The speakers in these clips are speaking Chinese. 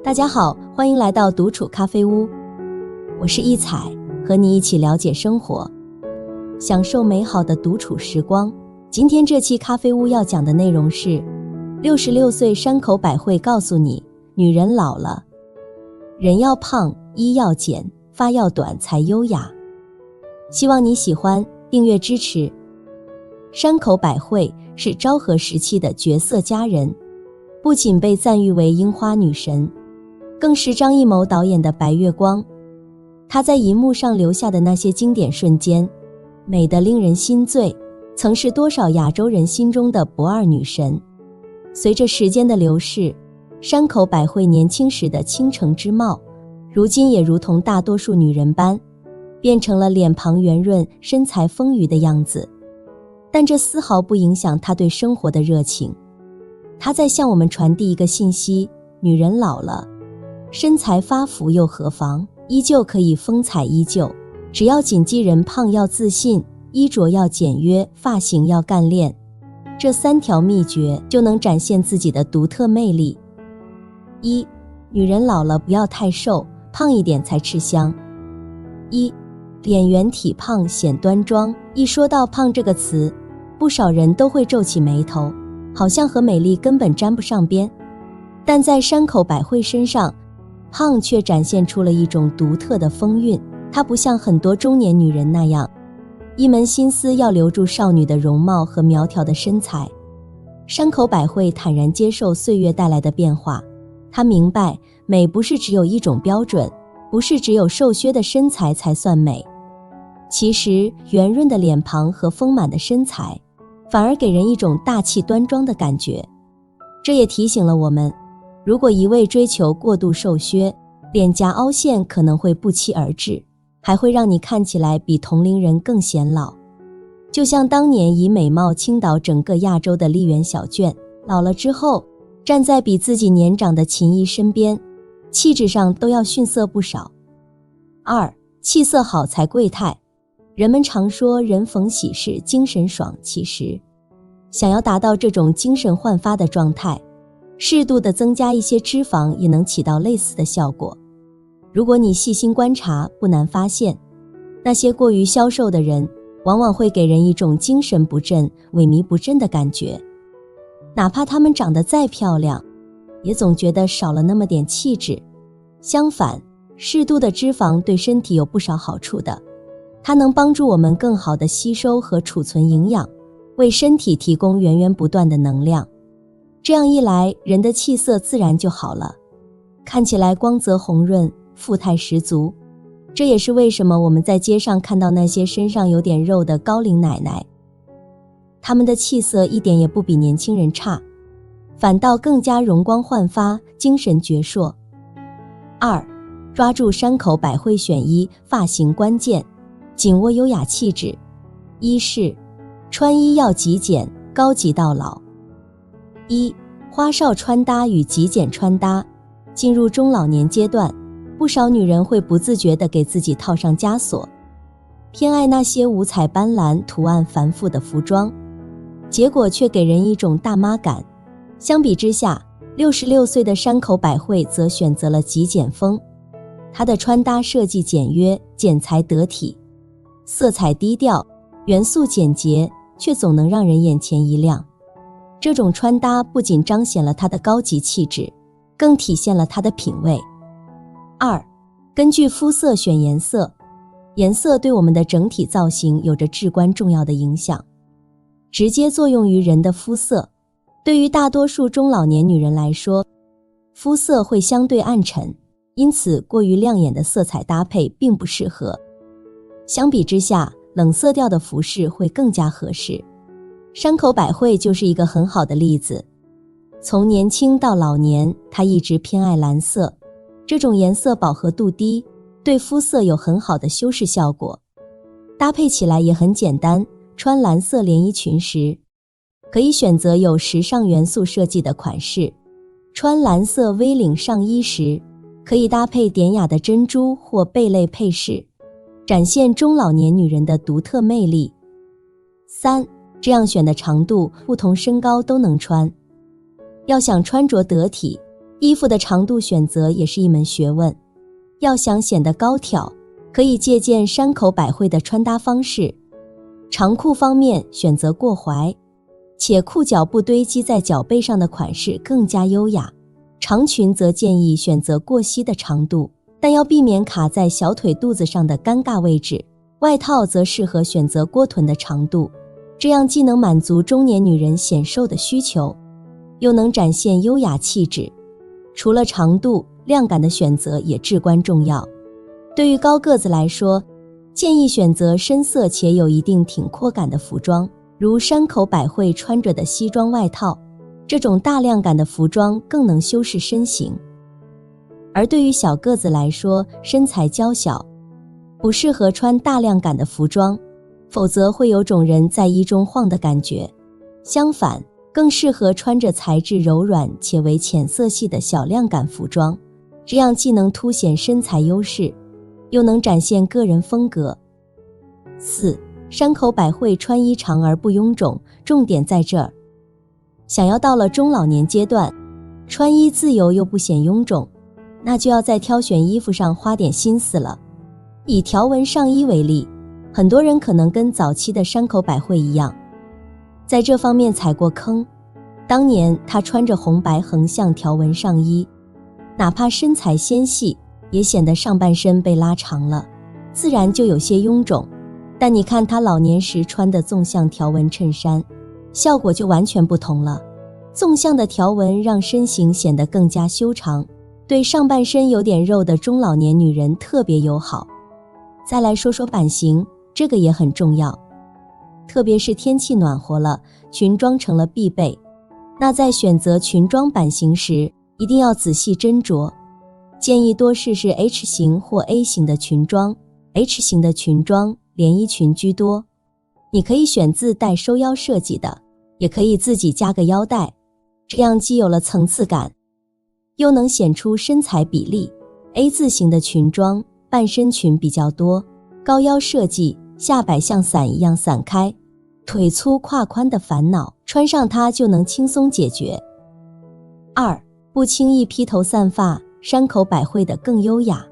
大家好，欢迎来到独处咖啡屋，我是一彩，和你一起了解生活，享受美好的独处时光。今天这期咖啡屋要讲的内容是66岁山口百惠告诉你，女人老了，人要胖，衣要减，发要短才优雅。希望你喜欢，订阅支持。山口百惠是昭和时期的绝色佳人，不仅被赞誉为樱花女神，更是张艺谋导演的白月光。她在银幕上留下的那些经典瞬间，美得令人心醉，曾是多少亚洲人心中的不二女神。随着时间的流逝，山口百惠年轻时的倾城之貌，如今也如同大多数女人般，变成了脸庞圆润、身材丰腴的样子。但这丝毫不影响她对生活的热情。她在向我们传递一个信息：女人老了，身材发福又何妨？依旧可以风采依旧，只要谨记人胖要自信，衣着要简约，发型要干练，这3条秘诀就能展现自己的独特魅力。1. 女人老了不要太瘦，胖一点才吃香。1. 脸圆体胖显端庄。一说到胖这个词，不少人都会皱起眉头，好像和美丽根本沾不上边。但在山口百惠身上，胖却展现出了一种独特的风韵。她不像很多中年女人那样，一门心思要留住少女的容貌和苗条的身材。山口百惠坦然接受岁月带来的变化，她明白美不是只有一种标准，不是只有瘦削的身材才算美。其实圆润的脸庞和丰满的身材，反而给人一种大气端庄的感觉。这也提醒了我们，如果一味追求过度瘦削，脸颊凹陷可能会不期而至，还会让你看起来比同龄人更显老。就像当年以美貌倾倒整个亚洲的丽媛小娟，老了之后，站在比自己年长的秦怡身边，气质上都要逊色不少。2. 气色好才贵态。人们常说人逢喜事精神爽，其实想要达到这种精神焕发的状态，适度的增加一些脂肪也能起到类似的效果。如果你细心观察，不难发现，那些过于消瘦的人往往会给人一种精神不振、萎靡不振的感觉。哪怕她们长得再漂亮，也总觉得少了那么点气质。相反，适度的脂肪对身体有不少好处的，它能帮助我们更好地吸收和储存营养，为身体提供源源不断的能量。这样一来，人的气色自然就好了，看起来光泽红润，富态十足。这也是为什么我们在街上看到那些身上有点肉的高龄奶奶，她们的气色一点也不比年轻人差，反倒更加容光焕发，精神矍铄。2. 抓住山口百惠选衣，发型关键，紧握优雅气质。1是穿衣要极简，高级到老。1. 花哨穿搭与极简穿搭。进入中老年阶段，不少女人会不自觉地给自己套上枷锁，偏爱那些五彩斑斓、图案繁复的服装，结果却给人一种大妈感。相比之下，66岁的山口百惠则选择了极简风。她的穿搭设计简约，剪裁得体，色彩低调，元素简洁，却总能让人眼前一亮。这种穿搭不仅彰显了她的高级气质，更体现了她的品味。2. 根据肤色选颜色。颜色对我们的整体造型有着至关重要的影响，直接作用于人的肤色。对于大多数中老年女人来说，肤色会相对暗沉，因此过于亮眼的色彩搭配并不适合。相比之下，冷色调的服饰会更加合适。山口百惠就是一个很好的例子。从年轻到老年，她一直偏爱蓝色，这种颜色饱和度低，对肤色有很好的修饰效果。搭配起来也很简单，穿蓝色连衣裙时，可以选择有时尚元素设计的款式；穿蓝色 V 领上衣时，可以搭配典雅的珍珠或贝类配饰，展现中老年女人的独特魅力。3. 这样选的长度，不同身高都能穿。要想穿着得体，衣服的长度选择也是一门学问，要想显得高挑，可以借鉴山口百惠的穿搭方式。长裤方面选择过踝，且裤脚不堆积在脚背上的款式更加优雅。长裙则建议选择过膝的长度，但要避免卡在小腿肚子上的尴尬位置。外套则适合选择过臀的长度，这样既能满足中年女人显瘦的需求，又能展现优雅气质。除了长度，量感的选择也至关重要。对于高个子来说，建议选择深色且有一定挺阔感的服装，如山口百惠穿着的西装外套，这种大量感的服装更能修饰身形。而对于小个子来说，身材娇小，不适合穿大量感的服装，否则会有种人在衣中晃的感觉。相反，更适合穿着材质柔软且为浅色系的小量感服装，这样既能凸显身材优势，又能展现个人风格。4. 山口百惠穿衣长而不臃肿，重点在这儿。想要到了中老年阶段，穿衣自由又不显臃肿，那就要在挑选衣服上花点心思了。以条纹上衣为例，很多人可能跟早期的山口百惠一样，在这方面踩过坑。当年她穿着红白横向条纹上衣，哪怕身材纤细，也显得上半身被拉长了，自然就有些臃肿。但你看她老年时穿的纵向条纹衬衫，效果就完全不同了。纵向的条纹让身形显得更加修长，对上半身有点肉的中老年女人特别友好。再来说说版型，这个也很重要，特别是天气暖和了，裙装成了必备。那在选择裙装版型时，一定要仔细斟酌，建议多试试 H 型或 A 型的裙装。H 型的裙装连衣裙居多，你可以选自带收腰设计的，也可以自己加个腰带，这样既有了层次感，又能显出身材比例。A 字型的裙装半身裙比较多，高腰设计，下摆像伞一样散开，腿粗胯宽的烦恼，穿上它就能轻松解决。2. 不轻易披头散发，山口百惠的更优雅。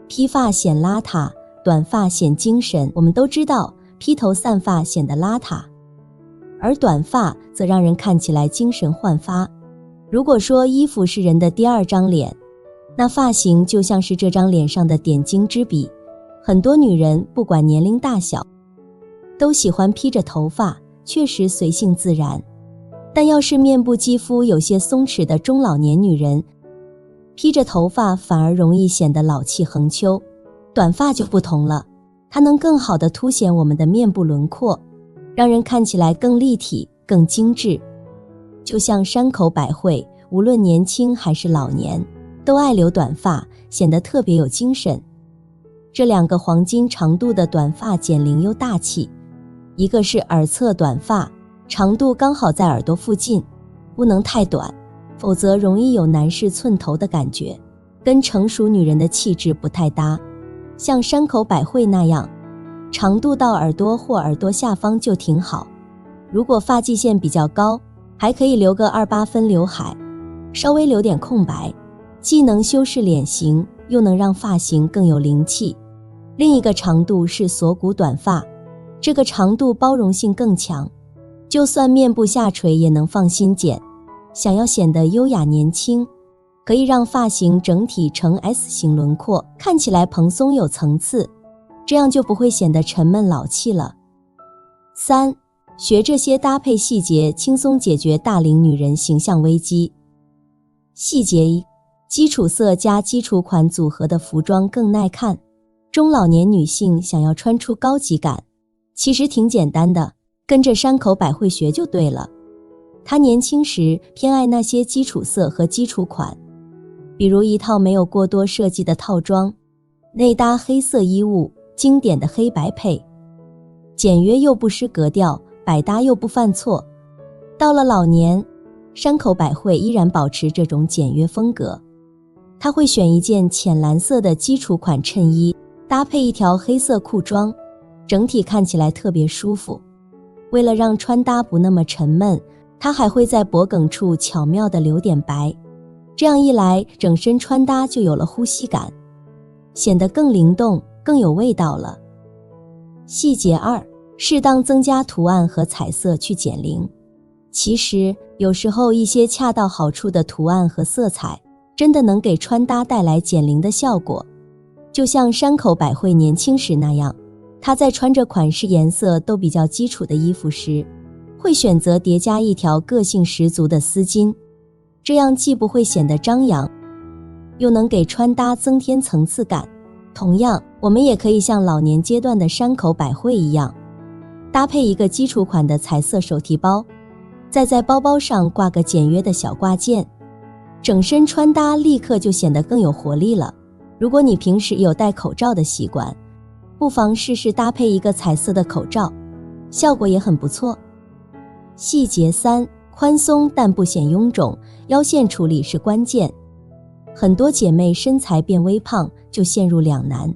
披发显邋遢，短发显精神。我们都知道，披头散发显得邋遢，而短发则让人看起来精神焕发。如果说衣服是人的第二张脸，那发型就像是这张脸上的点睛之笔。很多女人不管年龄大小，都喜欢披着头发，确实随性自然。但要是面部肌肤有些松弛的中老年女人，披着头发反而容易显得老气横秋。短发就不同了，它能更好地凸显我们的面部轮廓，让人看起来更立体、更精致。就像山口百惠，无论年轻还是老年，都爱留短发，显得特别有精神。这两个黄金长度的短发减龄又大气，一个是耳侧短发，长度刚好在耳朵附近，不能太短，否则容易有男士寸头的感觉，跟成熟女人的气质不太搭。像山口百惠那样，长度到耳朵或耳朵下方就挺好。如果发际线比较高，还可以留个28分刘海，稍微留点空白，既能修饰脸型，又能让发型更有灵气。另一个长度是锁骨短发，这个长度包容性更强，就算面部下垂也能放心剪。想要显得优雅年轻，可以让发型整体呈 S 型轮廓，看起来蓬松有层次，这样就不会显得沉闷老气了。3. 学这些搭配细节，轻松解决大龄女人形象危机。细节1：基础色加基础款组合的服装更耐看。中老年女性想要穿出高级感，其实挺简单的，跟着山口百惠学就对了。她年轻时偏爱那些基础色和基础款，比如一套没有过多设计的套装，内搭黑色衣物，经典的黑白配，简约又不失格调，百搭又不犯错。到了老年，山口百惠依然保持这种简约风格，她会选一件浅蓝色的基础款衬衣，搭配一条黑色裤装，整体看起来特别舒服。为了让穿搭不那么沉闷，她还会在脖颈处巧妙地留点白，这样一来，整身穿搭就有了呼吸感，显得更灵动、更有味道了。细节2，适当增加图案和彩色去减龄。其实，有时候一些恰到好处的图案和色彩，真的能给穿搭带来减龄的效果。就像山口百惠年轻时那样，她在穿着款式颜色都比较基础的衣服时，会选择叠加一条个性十足的丝巾，这样既不会显得张扬，又能给穿搭增添层次感。同样，我们也可以像老年阶段的山口百惠一样，搭配一个基础款的彩色手提包，再在包包上挂个简约的小挂件，整身穿搭立刻就显得更有活力了。如果你平时有戴口罩的习惯，不妨试试搭配一个彩色的口罩，效果也很不错。细节3，宽松但不显臃肿，腰线处理是关键。很多姐妹身材变微胖就陷入两难，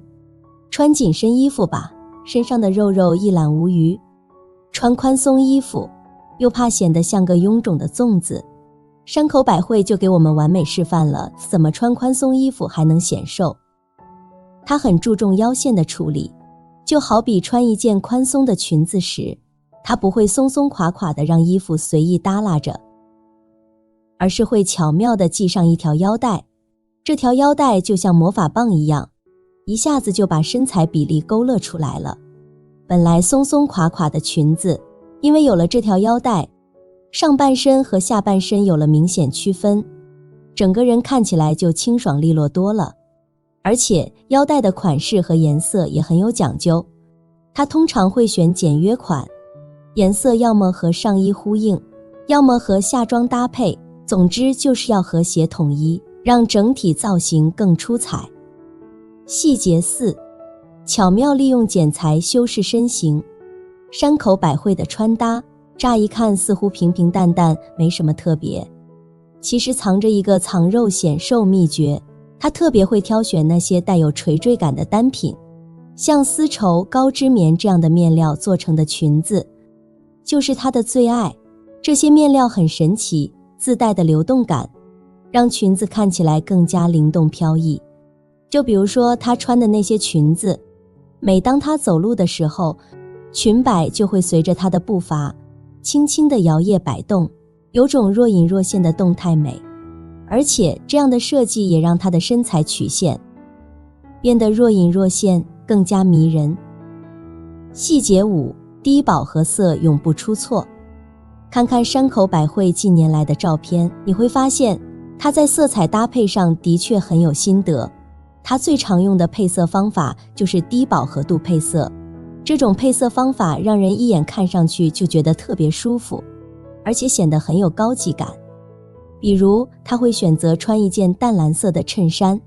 穿紧身衣服吧，身上的肉肉一览无余；穿宽松衣服，又怕显得像个臃肿的粽子。山口百惠就给我们完美示范了怎么穿宽松衣服还能显瘦。她很注重腰线的处理，就好比穿一件宽松的裙子时，她不会松松垮垮地让衣服随意耷拉着，而是会巧妙地系上一条腰带。这条腰带就像魔法棒一样，一下子就把身材比例勾勒出来了。本来松松垮垮的裙子，因为有了这条腰带，上半身和下半身有了明显区分，整个人看起来就清爽利落多了。而且腰带的款式和颜色也很有讲究，它通常会选简约款，颜色要么和上衣呼应，要么和下装搭配，总之就是要和谐统一，让整体造型更出彩。细节4，巧妙利用剪裁修饰身形。山口百惠的穿搭乍一看似乎平平淡淡，没什么特别，其实藏着一个藏肉显瘦秘诀。她特别会挑选那些带有垂坠感的单品，像丝绸、高织棉这样的面料做成的裙子就是她的最爱。这些面料很神奇，自带的流动感让裙子看起来更加灵动飘逸。就比如说她穿的那些裙子，每当她走路的时候，裙摆就会随着她的步伐轻轻地摇曳摆动，有种若隐若现的动态美。而且这样的设计也让她的身材曲线变得若隐若现，更加迷人。细节5，低饱和色永不出错。看看山口百惠近年来的照片，你会发现她在色彩搭配上的确很有心得。她最常用的配色方法就是低饱和度配色，这种配色方法让人一眼看上去就觉得特别舒服，而且显得很有高级感。比如她会选择穿一件淡蓝色的衬衫，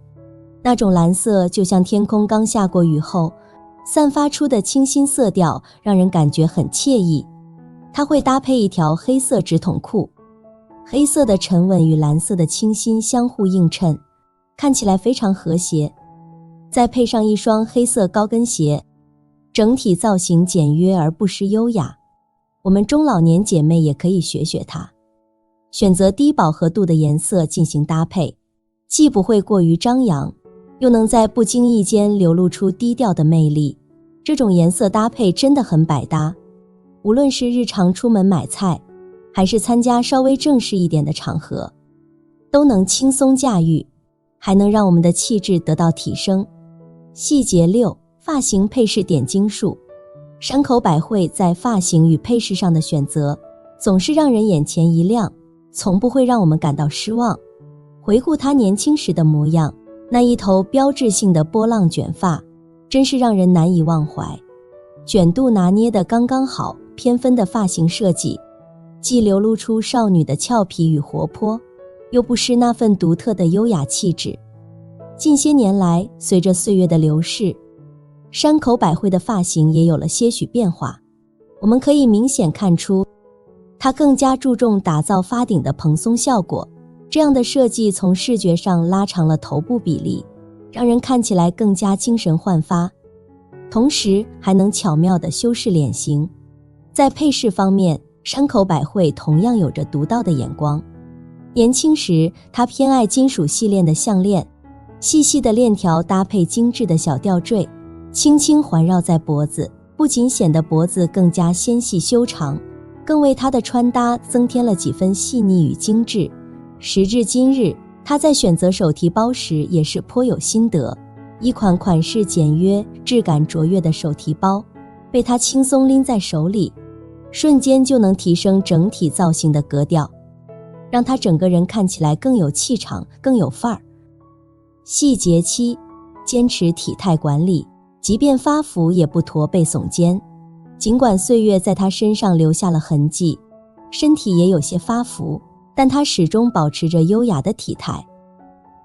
那种蓝色就像天空刚下过雨后散发出的清新色调，让人感觉很惬意。她会搭配一条黑色直筒裤，黑色的沉稳与蓝色的清新相互映衬，看起来非常和谐。再配上一双黑色高跟鞋，整体造型简约而不失优雅。我们中老年姐妹也可以学学她，选择低饱和度的颜色进行搭配，既不会过于张扬，又能在不经意间流露出低调的魅力。这种颜色搭配真的很百搭，无论是日常出门买菜，还是参加稍微正式一点的场合，都能轻松驾驭，还能让我们的气质得到提升。细节6，发型配饰点睛术。山口百惠在发型与配饰上的选择总是让人眼前一亮，从不会让我们感到失望。回顾她年轻时的模样，那一头标志性的波浪卷发真是让人难以忘怀，卷度拿捏得刚刚好，偏分的发型设计既流露出少女的俏皮与活泼，又不失那份独特的优雅气质。近些年来，随着岁月的流逝，山口百惠的发型也有了些许变化。我们可以明显看出，她更加注重打造发顶的蓬松效果，这样的设计从视觉上拉长了头部比例，让人看起来更加精神焕发，同时还能巧妙地修饰脸型。在配饰方面，山口百惠同样有着独到的眼光。年轻时，她偏爱金属细链的项链，细细的链条搭配精致的小吊坠，轻轻环绕在脖子，不仅显得脖子更加纤细修长，更为她的穿搭增添了几分细腻与精致。时至今日，她在选择手提包时也是颇有心得，一款款式简约、质感卓越的手提包，被她轻松拎在手里，瞬间就能提升整体造型的格调，让她整个人看起来更有气场，更有范儿。细节7，坚持体态管理，即便发福也不驼背耸肩。尽管岁月在她身上留下了痕迹，身体也有些发福，但她始终保持着优雅的体态。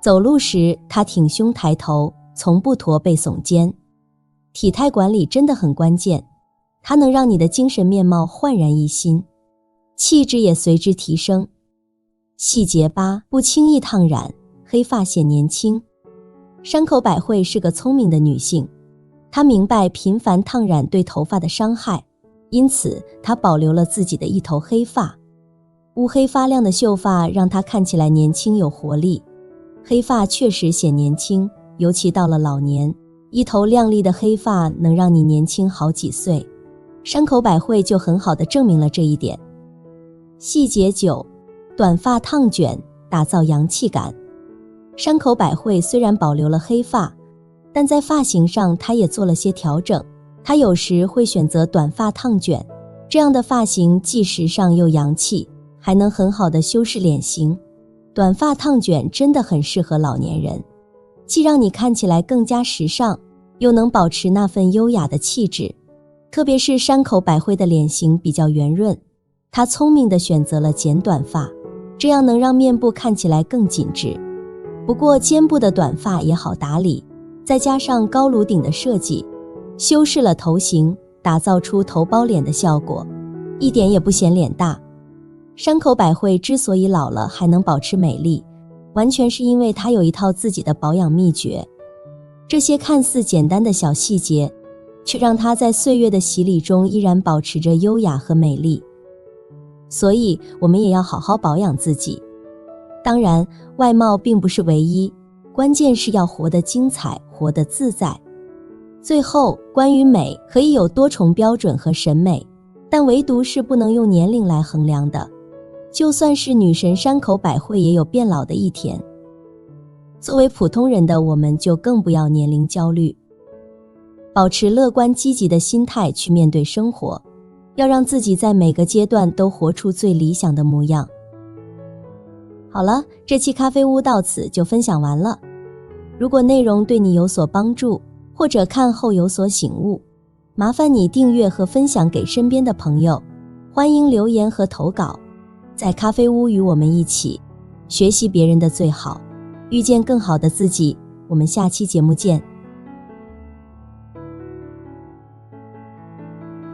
走路时，她挺胸抬头，从不驼背耸肩。体态管理真的很关键，它能让你的精神面貌焕然一新，气质也随之提升。细节8，不轻易烫染，黑发显年轻。山口百惠是个聪明的女性，她明白频繁烫染对头发的伤害，因此她保留了自己的一头黑发。乌黑发亮的秀发让她看起来年轻有活力。黑发确实显年轻，尤其到了老年，一头亮丽的黑发能让你年轻好几岁。山口百惠就很好地证明了这一点。细节9，短发烫卷，打造洋气感。山口百惠虽然保留了黑发，但在发型上她也做了些调整。她有时会选择短发烫卷，这样的发型既时尚又洋气，还能很好地修饰脸型。短发烫卷真的很适合老年人，既让你看起来更加时尚，又能保持那份优雅的气质。特别是山口百惠的脸型比较圆润，她聪明地选择了剪短发，这样能让面部看起来更紧致。不过肩部的短发也好打理，再加上高颅顶的设计，修饰了头型，打造出头包脸的效果，一点也不显脸大。山口百惠之所以老了还能保持美丽，完全是因为她有一套自己的保养秘诀。这些看似简单的小细节，却让她在岁月的洗礼中依然保持着优雅和美丽。所以我们也要好好保养自己。当然，外貌并不是唯一，关键是要活得精彩，活得自在。最后，关于美，可以有多重标准和审美，但唯独是不能用年龄来衡量的。就算是女神山口百惠也有变老的一天。作为普通人的我们就更不要年龄焦虑，保持乐观积极的心态去面对生活，要让自己在每个阶段都活出最理想的模样。好了，这期咖啡屋到此就分享完了。如果内容对你有所帮助，或者看后有所醒悟，麻烦你订阅和分享给身边的朋友，欢迎留言和投稿。在咖啡屋与我们一起学习别人的最好，遇见更好的自己。我们下期节目见。